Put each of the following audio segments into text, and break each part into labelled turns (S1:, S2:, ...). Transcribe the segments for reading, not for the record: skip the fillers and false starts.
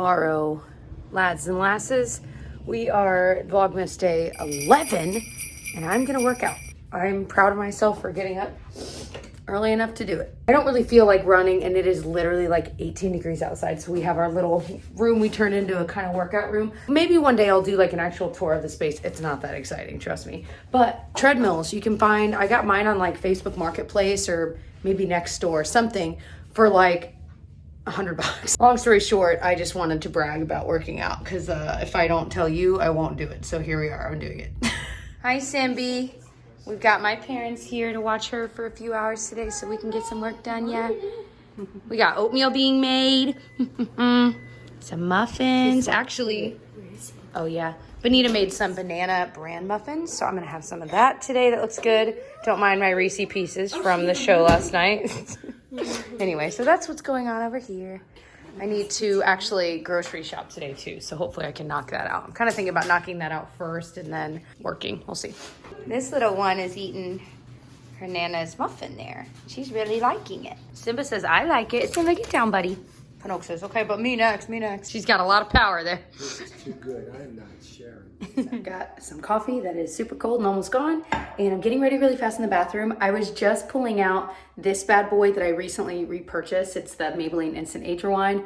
S1: tomorrow, lads and lasses. We are Vlogmas day 11, and I'm gonna work out. I'm proud of myself for getting up early enough to do it. I don't really feel like running, and it is literally like 18 degrees outside, so we have our little room we turn into a kind of workout room. Maybe one day I'll do like an actual tour of the space. It's not that exciting, trust me. But treadmills, you can find, I got mine on like Facebook Marketplace or maybe Nextdoor, something for like $100. Long story short, I just wanted to brag about working out because if I don't tell you, I won't do it. So here we are, I'm doing it. Hi, Simbi. We've got my parents here to watch her for a few hours today so we can get some work done, yeah? We got oatmeal being made. Some muffins. Actually, oh yeah. Benita made some banana bran muffins, so I'm gonna have some of that today. That looks good. Don't mind my Reese Pieces from the show last night. Anyway, so that's what's going on over here. I need to actually grocery shop today too, so hopefully I can knock that out. I'm kind of thinking about knocking that out first and then working. We'll see. This little one is eating her Nana's muffin there. She's really liking it. Simba says, I like it. Simba, get down, buddy. Pinocchio says, okay, but me next, me next. She's got a lot of power there.
S2: This is too good. I am not sharing.
S1: I've got some coffee that is super cold and almost gone, and I'm getting ready really fast in the bathroom. I was just pulling out this bad boy that I recently repurchased. It's the Maybelline Instant Age Rewind.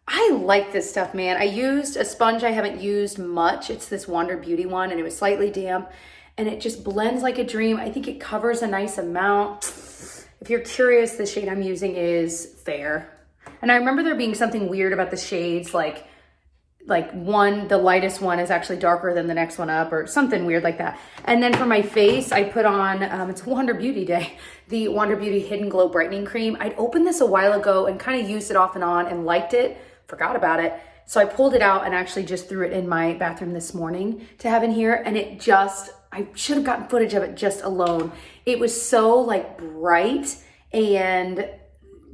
S1: I like this stuff, man. I used a sponge I haven't used much. It's this Wander Beauty one, and it was slightly damp, and it just blends like a dream. I think it covers a nice amount. If you're curious, the shade I'm using is Fair. And I remember there being something weird about the shades, like one, the lightest one is actually darker than the next one up or something weird like that. And then for my face, I put on, it's Wander Beauty Day, the Wander Beauty Hidden Glow Brightening Cream. I'd opened this a while ago and kind of used it off and on and liked it, forgot about it. So I pulled it out and actually just threw it in my bathroom this morning to have in here. And it just, I should have gotten footage of it just alone. It was so like bright and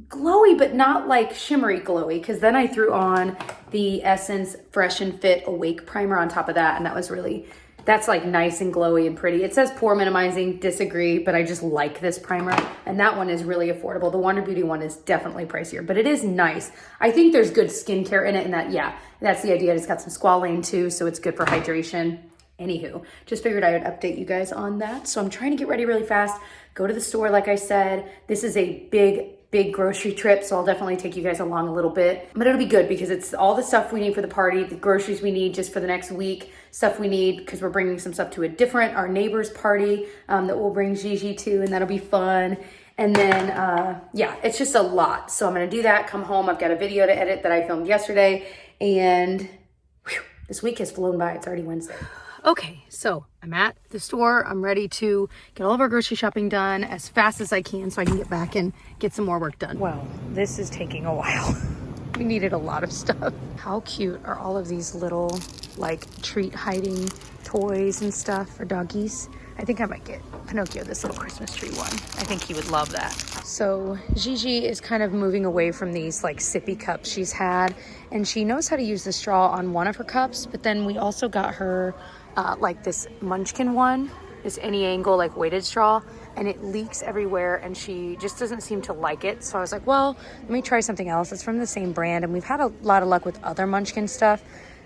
S1: glowy, but not like shimmery glowy, because then I threw on the Essence Fresh and Fit Awake Primer on top of that, and that was really, that's like nice and glowy and pretty. It says pore minimizing, disagree, but I just like this primer, and that one is really affordable. The Wander Beauty one is definitely pricier, but it is nice. I think there's good skincare in it, and that, yeah, that's the idea. It's got some squalane too, so it's good for hydration. Anywho, just figured I would update you guys on that. So I'm trying to get ready really fast, go to the store like I said. This is a big grocery trip, so I'll definitely take you guys along a little bit. But it'll be good because it's all the stuff we need for the party, the groceries we need just for the next week, stuff we need because we're bringing some stuff to our neighbor's party that we'll bring Gigi to, and that'll be fun. And then, yeah, it's just a lot. So I'm gonna do that, come home. I've got a video to edit that I filmed yesterday, and whew, this week has flown by. It's already Wednesday. Okay, so I'm at the store. I'm ready to get all of our grocery shopping done as fast as I can so I can get back and get some more work done. Well, this is taking a while. We needed a lot of stuff. How cute are all of these little like treat hiding toys and stuff for doggies? I think I might get Pinocchio this little Christmas tree one. I think he would love that. So Gigi is kind of moving away from these like sippy cups she's had, and she knows how to use the straw on one of her cups, but then we also got her like this Munchkin one, this any angle like weighted straw, and it leaks everywhere and she just doesn't seem to like it. So I was like, well, let me try something else. It's from the same brand, and we've had a lot of luck with other Munchkin stuff.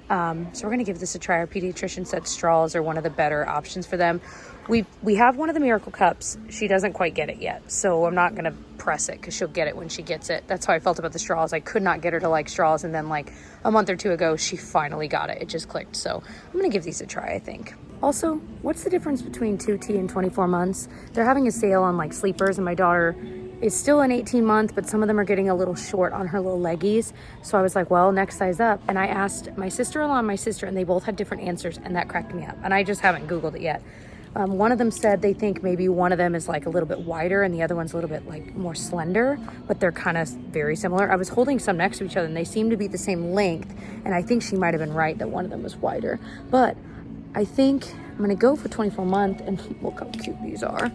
S1: So we're gonna give this a try. Our pediatrician said straws are one of the better options for them. We have one of the Miracle Cups. She doesn't quite get it yet, so I'm not gonna press it because she'll get it when she gets it. That's how I felt about the straws. I could not get her to like straws, and then like a month or two ago, she finally got it. It just clicked. So I'm gonna give these a try, I think. Also, what's the difference between 2T and 24 months? They're having a sale on like sleepers, and my daughter is still an 18-month, but some of them are getting a little short on her little leggies. So I was like, well, next size up. And I asked my sister-in-law and my sister, and they both had different answers, and that cracked me up. And I just haven't Googled it yet. One of them said they think maybe one of them is like a little bit wider and the other one's a little bit like more slender, but they're kind of very similar. I was holding some next to each other and they seem to be the same length, and I think she might have been right that one of them was wider. But I think I'm gonna go for 24 month, and look how cute these are.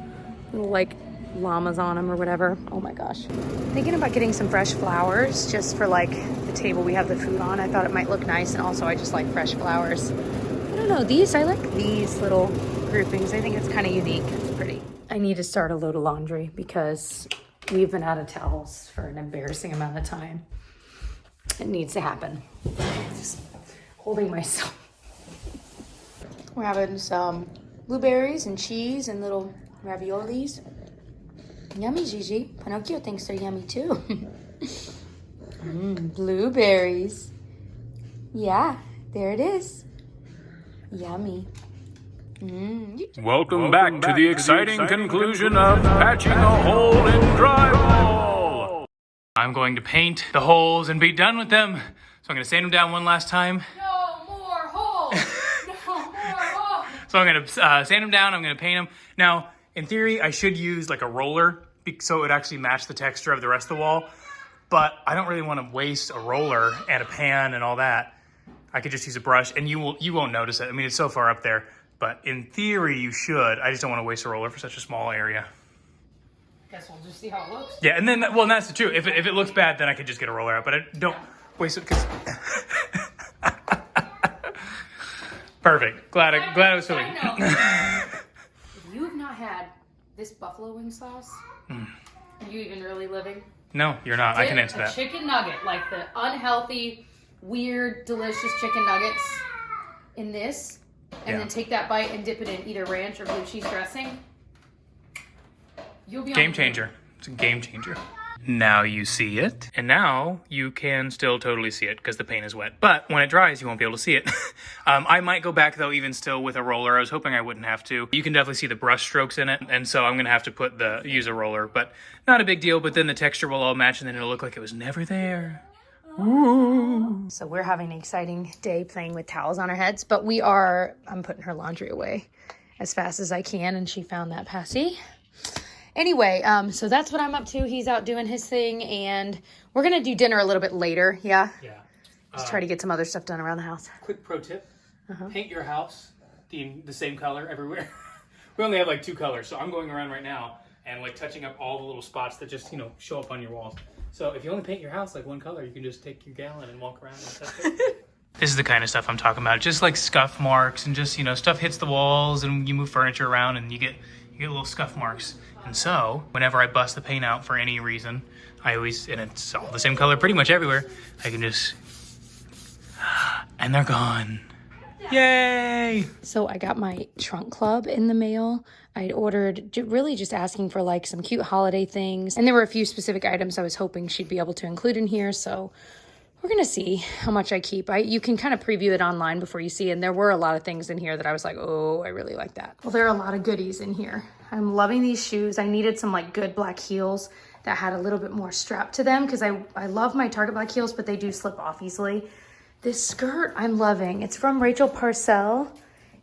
S1: Little like llamas on them or whatever. Oh my gosh. Thinking about getting some fresh flowers just for like the table we have the food on. I thought it might look nice, and also I just like fresh flowers. I don't know, these, I like these little groupings. I think it's kind of unique. It's pretty. I need to start a load of laundry because we've been out of towels for an embarrassing amount of time. It needs to happen. Just holding myself. We're having some blueberries and cheese and little raviolis. Yummy, Gigi. Pinocchio thinks they're yummy too. Blueberries. Yeah, there it is. Yummy.
S3: Welcome back to the exciting conclusion of patching a hole in drywall. I'm going to paint the holes and be done with them. So I'm going to sand them down one last time.
S1: No more holes. No more holes.
S3: So I'm going to sand them down. I'm going to paint them. Now, in theory, I should use like a roller so it would actually match the texture of the rest of the wall. But I don't really want to waste a roller and a pan and all that. I could just use a brush and you won't notice it. I mean, it's so far up there. But in theory, you should. I just don't want to waste a roller for such a small area.
S1: Guess we'll just see how it looks.
S3: Yeah, and then, well, that's the truth. If it looks bad, then I could just get a roller out. But I don't waste it because... Perfect. Glad I was filming.
S1: If you have not had this buffalo wing sauce, are you even really living?
S3: No, you're not. I can answer
S1: A
S3: that.
S1: chicken nugget, like the unhealthy, weird, delicious chicken nuggets in this. And then take that bite and dip it in either ranch or blue cheese dressing. You'll be
S3: Game changer. It's a game changer. Now you see it. And now you can still totally see it because the paint is wet. But when it dries, you won't be able to see it. I might go back, though, even still with a roller. I was hoping I wouldn't have to. You can definitely see the brush strokes in it. And so I'm going to have to use a roller. But not a big deal. But then the texture will all match and then it'll look like it was never there. Ooh.
S1: So we're having an exciting day playing with towels on our heads, but I'm putting her laundry away as fast as I can, and she found that passy. Anyway, so that's what I'm up to. He's out doing his thing, and we're going to do dinner a little bit later, yeah?
S3: Yeah.
S1: Just try to get some other stuff done around the house.
S3: Quick pro tip. Paint your house the same color everywhere. We only have like 2 colors, so I'm going around right now and like touching up all the little spots that just, show up on your walls. So if you only paint your house like one color, you can just take your gallon and walk around and touch it. This is the kind of stuff I'm talking about. Just like scuff marks and just, stuff hits the walls and you move furniture around and you get little scuff marks. And so whenever I bust the paint out for any reason, and it's all the same color pretty much everywhere, I can just, and they're gone. Yay!
S1: So I got my trunk club in the mail. I'd ordered, really just asking for like some cute holiday things. And there were a few specific items I was hoping she'd be able to include in here. So we're going to see how much I keep. You can kind of preview it online before you see. And there were a lot of things in here that I was like, oh, I really like that. Well, there are a lot of goodies in here. I'm loving these shoes. I needed some like good black heels that had a little bit more strap to them because I love my Target black heels, but they do slip off easily. This skirt I'm loving. It's from Rachel Parcell,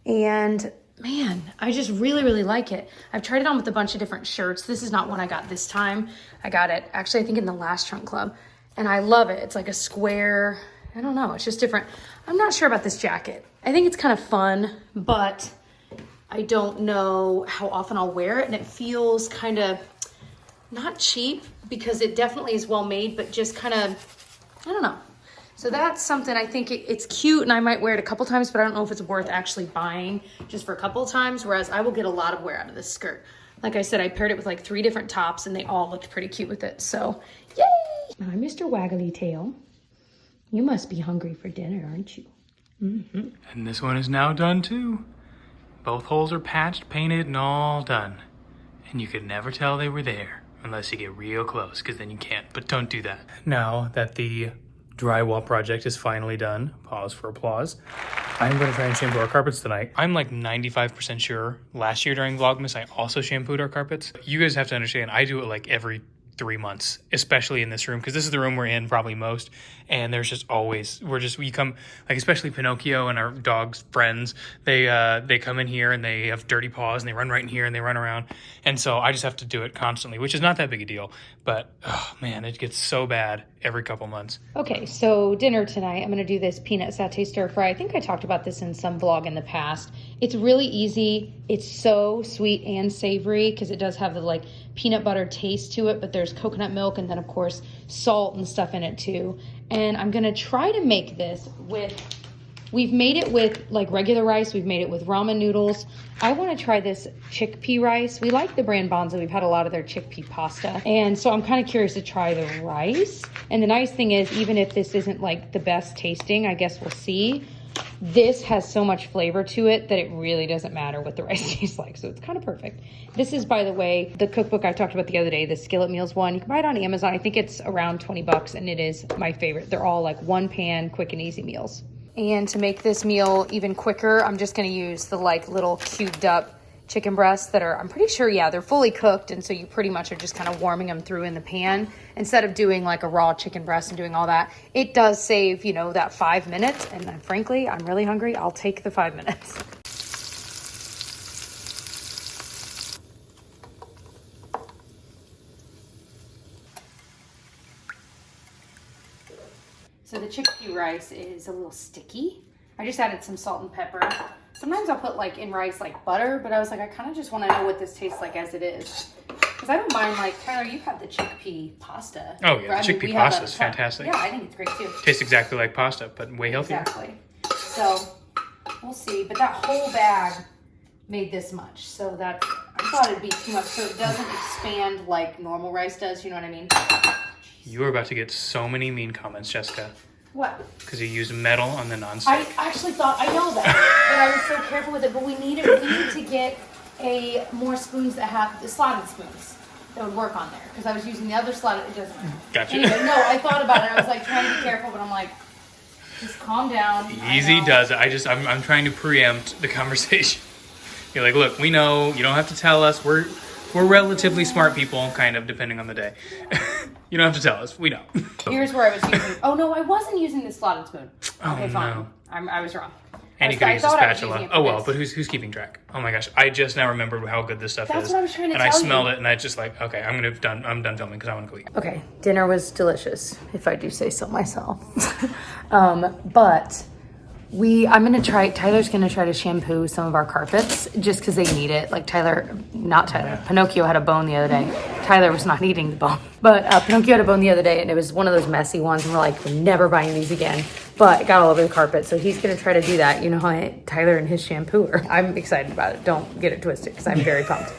S1: and man, I just really, really like it. I've tried it on with a bunch of different shirts. This is not one I got this time. I got it actually, I think in the last trunk club, and I love it. It's like a square, I don't know, it's just different. I'm not sure about this jacket. I think it's kind of fun, but I don't know how often I'll wear it, and it feels kind of not cheap because it definitely is well made, but just kind of, I don't know. So that's something I think it's cute and I might wear it a couple times, but I don't know if it's worth actually buying just for a couple of times, whereas I will get a lot of wear out of this skirt. Like I said, I paired it with like 3 different tops and they all looked pretty cute with it. So, yay! Hi, Mr. Waggly Tail. You must be hungry for dinner, aren't you? Mm-hmm.
S3: And this one is now done too. Both holes are patched, painted, and all done. And you could never tell they were there unless you get real close, because then you can't, but don't do that. Now that the drywall project is finally done, pause for applause, I'm going to try and shampoo our carpets tonight. I'm like 95% sure last year during Vlogmas, I also shampooed our carpets. You guys have to understand, I do it like every 3 months, especially in this room, because this is the room we're in probably most, and there's just always, we come, like especially Pinocchio and our dog's friends, they come in here and they have dirty paws and they run right in here and they run around, and so I just have to do it constantly, which is not that big a deal, but oh man, it gets so bad every couple months.
S1: Okay, so dinner tonight, I'm gonna do this peanut satay stir fry. I think I talked about this in some vlog in the past. It's really easy. It's so sweet and savory because it does have the like peanut butter taste to it, but there's coconut milk and then of course salt and stuff in it too. And I'm gonna try to make this with We've made it with like regular rice. We've made it with ramen noodles. I want to try this chickpea rice. We like the brand Bonza. We've had a lot of their chickpea pasta. And so I'm kind of curious to try the rice. And the nice thing is, even if this isn't like the best tasting, I guess we'll see. This has so much flavor to it that it really doesn't matter what the rice tastes like. So it's kind of perfect. This is, by the way, the cookbook I talked about the other day, the Skillet Meals one. You can buy it on Amazon. I think it's around 20 bucks and it is my favorite. They're all like one pan, quick and easy meals. And to make this meal even quicker, I'm just gonna use the like little cubed up chicken breasts that are, I'm pretty sure, yeah, they're fully cooked. And so you pretty much are just kind of warming them through in the pan instead of doing like a raw chicken breast and doing all that. It does save, you know, that 5 minutes. And then, frankly, I'm really hungry. I'll take the 5 minutes. So the chickpea rice is a little sticky. I just added some salt and pepper. Sometimes I'll put like in rice like butter, but I was like, I kind of just want to know what this tastes like as it is. Because I don't mind, like, Tyler, you've had the chickpea pasta.
S3: Oh yeah, the chickpea pasta is fantastic.
S1: Yeah, I think it's great too.
S3: Tastes exactly like pasta, but way healthier.
S1: Exactly. So we'll see. But that whole bag made this much. So that, I thought it'd be too much. So it doesn't expand like normal rice does, you know what I mean?
S3: You are about to get so many mean comments, Jessica.
S1: What?
S3: Because you used metal on the nonstick.
S1: I actually thought, I know that, but I was so careful with it. But we need to get more spoons that have the slotted spoons that would work on there. Because I was using the other slotted, it doesn't.
S3: Gotcha.
S1: Anyway, no, I thought about it. I was like trying to be careful, but I'm like, just calm down.
S3: Easy does it. I'm trying to preempt the conversation. You're like, look, we know, you don't have to tell us. We're relatively smart people, kind of, depending on the day. You don't have to tell us. We know.
S1: Here's where I was using. Oh no, I wasn't using the slotted spoon. Okay,
S3: Oh,
S1: fine.
S3: no.
S1: I was wrong.
S3: And you could use a spatula. Oh well, but who's keeping track? Oh my gosh, I just now remembered how good this stuff is.
S1: That's what I was trying to
S3: and
S1: tell
S3: I smelled
S1: you.
S3: it, and I just like, okay, I'm done filming because I want to go eat.
S1: Okay, dinner was delicious, if I do say so myself. But Tyler's gonna try to shampoo some of our carpets just because they need it. Like Pinocchio had a bone the other day. Tyler was not eating the bone, but Pinocchio had a bone the other day and it was one of those messy ones and we're like, we're never buying these again. But it got all over the carpet, so he's gonna try to do that. You know how Tyler and his shampooer. I'm excited about it. Don't get it twisted because I'm very pumped.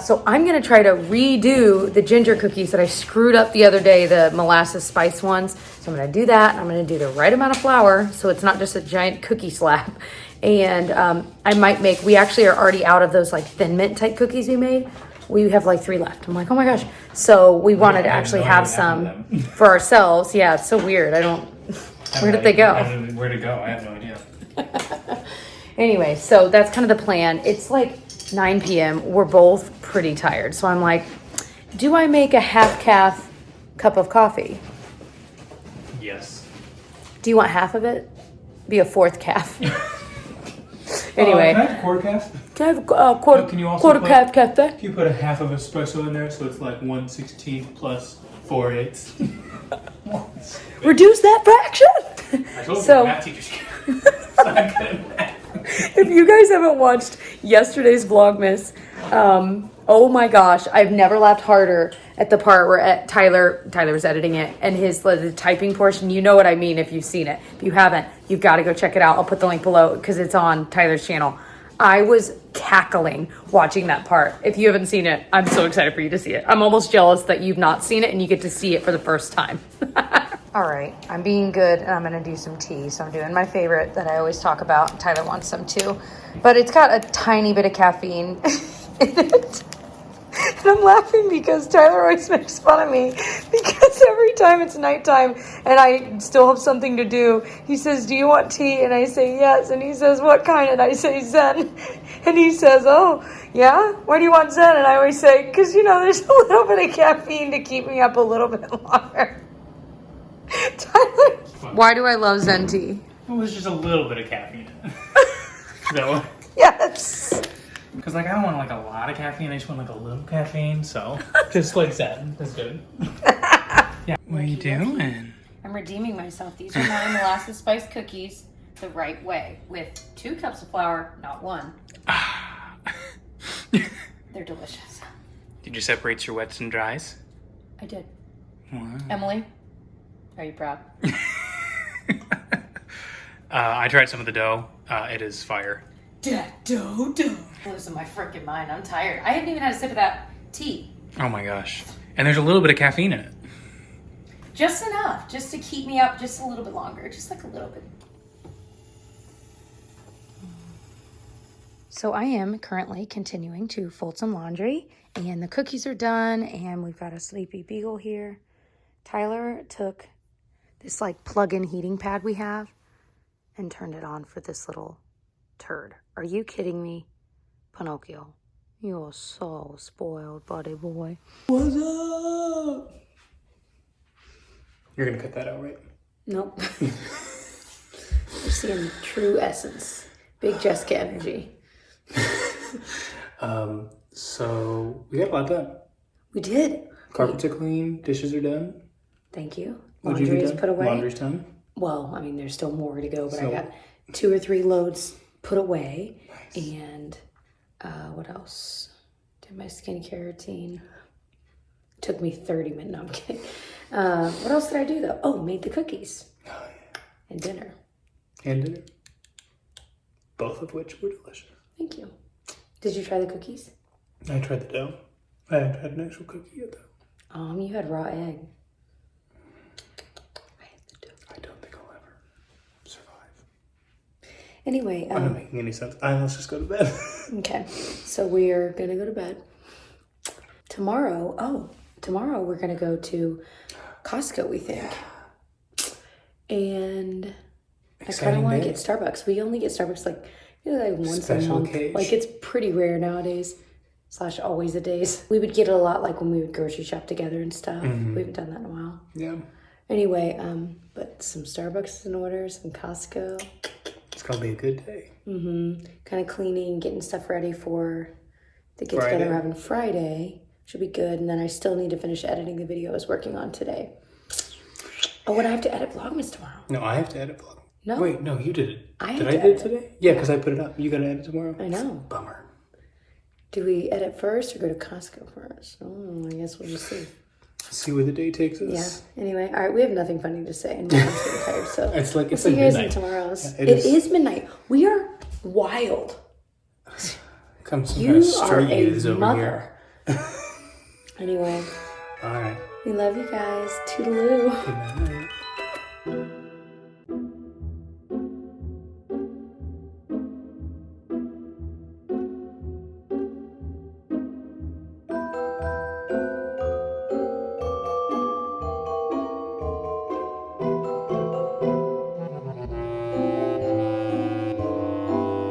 S1: So I'm gonna try to redo the ginger cookies that I screwed up the other day, the molasses spice ones. So I'm gonna do that, and I'm gonna do the right amount of flour so it's not just a giant cookie slab. And I might we actually are already out of those like Thin Mint type cookies we made. We have like 3 left. I'm like, oh my gosh. So we wanted to actually have some for ourselves. Yeah, it's so weird. Where did they go?
S3: Where to go? I have no idea.
S1: Anyway, so that's kind of the plan. It's like 9 p.m. We're both pretty tired. So I'm like, do I make a half-calf cup of coffee?
S3: Yes.
S1: Do you want half of it? Be a 4th calf. Anyway.
S3: Can I have quarter calf?
S1: Can I have a quarter calf cafe?
S3: If you put a half of espresso in there, so it's like 1/16 plus 4/8.
S1: Reduce that fraction.
S3: I told
S1: So-
S3: you, math teachers. It's not good at math.
S1: If you guys haven't watched yesterday's Vlogmas, oh my gosh, I've never laughed harder at the part where Tyler was editing it and the typing portion. You know what I mean if you've seen it. If you haven't, you've got to go check it out. I'll put the link below because it's on Tyler's channel. I was cackling watching that part. If you haven't seen it, I'm so excited for you to see it. I'm almost jealous that you've not seen it and you get to see it for the first time. All right, I'm being good and I'm gonna do some tea. So I'm doing my favorite that I always talk about. Tyler wants some too, but it's got a tiny bit of caffeine in it. And I'm laughing because Tyler always makes fun of me because every time it's nighttime and I still have something to do, he says, do you want tea? And I say, yes. And he says, what kind? And I say, Zen. And he says, oh, yeah? Why do you want Zen? And I always say, because, there's a little bit of caffeine to keep me up a little bit longer. Tyler, why do I love Zen tea?
S3: Well, there's just a little bit of caffeine in it. So,
S1: Yes.
S3: because I don't want a lot of caffeine. I just want a little caffeine. So just like that. That's good. Yeah. What are you doing?
S1: I'm redeeming myself. These are my molasses spice cookies the right way with 2 cups of flour, not 1. They're delicious.
S3: Did you separate your wets and dries?
S1: I did.
S3: Wow.
S1: Emily, are you proud?
S3: I tried some of the dough. It is fire.
S1: That dough. Losing my freaking mind. I'm tired. I haven't even had a sip of that tea.
S3: Oh my gosh. And there's a little bit of caffeine in it.
S1: Just enough, just to keep me up just a little bit longer, just like a little bit. So I am currently continuing to fold some laundry, and the cookies are done, and we've got a sleepy beagle here. Tyler took this like plug-in heating pad we have and turned it on for this little turd. Are you kidding me, Pinocchio? You're so spoiled, buddy boy. What's up?
S3: You're gonna cut that out, right?
S1: Nope. You're seeing true essence. Big Jessica energy.
S3: So we got a lot done.
S1: We did.
S3: Carpets are clean, dishes are done.
S1: Thank you.
S3: What'd you
S1: Laundry
S3: do
S1: is
S3: done?
S1: put away.
S3: Laundry's done.
S1: Well, I mean, there's still more to go, but
S3: So-
S1: I got 2 or 3 loads put away.
S3: Nice.
S1: And what else? Did my skincare routine. Took me 30 minutes. No, I'm kidding. What else did I do though? Oh, made the cookies.
S3: Oh, yeah.
S1: And dinner.
S3: And dinner. Both of which were delicious.
S1: Thank you. Did you try the cookies?
S3: I tried the dough. I haven't had an actual cookie yet, though.
S1: You had raw egg. I had the dough.
S3: I don't think I'll ever survive.
S1: Anyway,
S3: I'm not making any sense. Let's just go to bed.
S1: okay, so we're gonna go to bed. Tomorrow we're gonna go to Costco, we think. And I kind of want to get Starbucks. We only get Starbucks like once
S3: Special
S1: a month.
S3: occasion.
S1: Like it's pretty rare nowadays. / always a days. We would get it a lot like when we would grocery shop together and stuff. We haven't done that in a while.
S3: Yeah.
S1: Anyway, but some Starbucks in order, some Costco.
S3: It's gonna be a good day.
S1: Kind of cleaning, getting stuff ready for the get
S3: Friday.
S1: together we're having Friday. Should be good. And then I still need to finish editing the video I was working on today. Oh, and I have to edit Vlogmas tomorrow.
S3: No, I have to edit vlog.
S1: No.
S3: Wait, no, you did it.
S1: I have
S3: did
S1: to
S3: I do it
S1: edit.
S3: today? Yeah, because I put it up. You gotta edit tomorrow.
S1: I know.
S3: Bummer.
S1: Do we edit first or go to Costco first? Oh, I guess we'll just see.
S3: See where the day takes
S1: Yeah.
S3: us.
S1: Anyway, all right. We have nothing funny to say, and I'm getting tired. So
S3: It's like
S1: we'll
S3: it's
S1: see
S3: like
S1: you guys in
S3: midnight.
S1: tomorrow's.
S3: Yeah,
S1: it is midnight. We are wild.
S3: Come some
S1: You
S3: kind of
S1: are
S3: street
S1: a
S3: is over
S1: mother.
S3: here.
S1: Anyway,
S3: All right.
S1: we love you guys. Toodaloo.
S3: Good night.